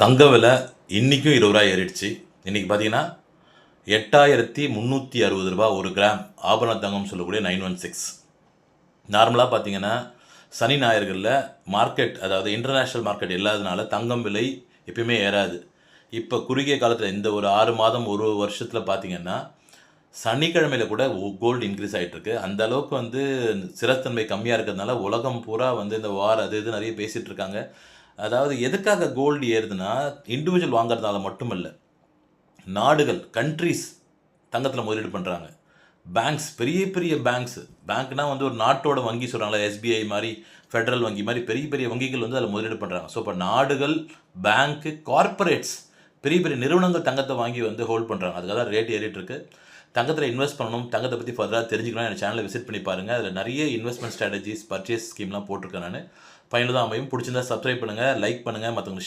தங்க விலை இன்றைக்கும் ரூ. 20 ஏறிடுச்சு. இன்றைக்கி பார்த்தீங்கன்னா ரூ. 8,360 ஒரு கிராம் ஆபரண தங்கம்னு சொல்லக்கூடிய 916. நார்மலாக பார்த்தீங்கன்னா சனி ஞாயிறுகளில் மார்க்கெட், அதாவது இன்டர்நேஷ்னல் மார்க்கெட் இல்லாதனால தங்கம் விலை எப்பயுமே ஏறாது. இப்போ குறுகிய காலத்தில் இந்த ஒரு 6 மாதம் ஒரு வருஷத்தில் பார்த்தீங்கன்னா சனிக்கிழமையில் கூட கோல்டு இன்க்ரீஸ் ஆகிட்டுருக்கு. அந்த அளவுக்கு ஸ்திரத்தன்மை கம்மியாக இருக்கிறதுனால உலகம் பூரா இந்த வார் அது இது நிறைய பேசிகிட்டு இருக்காங்க. அதாவது எதுக்காக கோல்டு ஏறுதுன்னா, இண்டிவிஜுவல் வாங்குறதுனால மட்டும் இல்லை, நாடுகள் கண்ட்ரீஸ் தங்கத்தில் முதலீடு பண்ணுறாங்க. பேங்க்ஸ், பெரிய பெரிய பேங்க்னா ஒரு நாட்டோட வங்கி சொல்கிறாங்களா, எஸ்பிஐ மாதிரி, ஃபெடரல் வங்கி மாதிரி பெரிய பெரிய வங்கிகள் அதில் முதலீடு பண்ணுறாங்க. ஸோ இப்போ நாடுகள், பேங்க்கு, கார்ப்பரேட்ஸ், பெரிய பெரிய நிறுவனங்கள் தங்கத்தை வாங்கி ஹோல்ட் பண்ணுறாங்க. அதுக்காக தான் ரேட் ஏறிட்டு இருக்கு. தங்கத்தில் இன்வெஸ்ட் பண்ணணும், தங்கத்தை பற்றி ஃபர்தராக தெரிஞ்சுக்கணும், என் சேனலை விசிட் பண்ணி பாருங்கள். அதில் நிறைய இன்வெஸ்ட்மெண்ட் ஸ்ட்ராட்டஜிஸ், பர்ச்சேஸ் ஸ்கீம்லாம் போட்டிருக்கேன் நான். பயனுள்ளதாக அமையும். பிடிச்சிருந்தா சப்ஸ்கிரைப் பண்ணுங்கள், லைக் பண்ணுங்கள், மற்றவங்க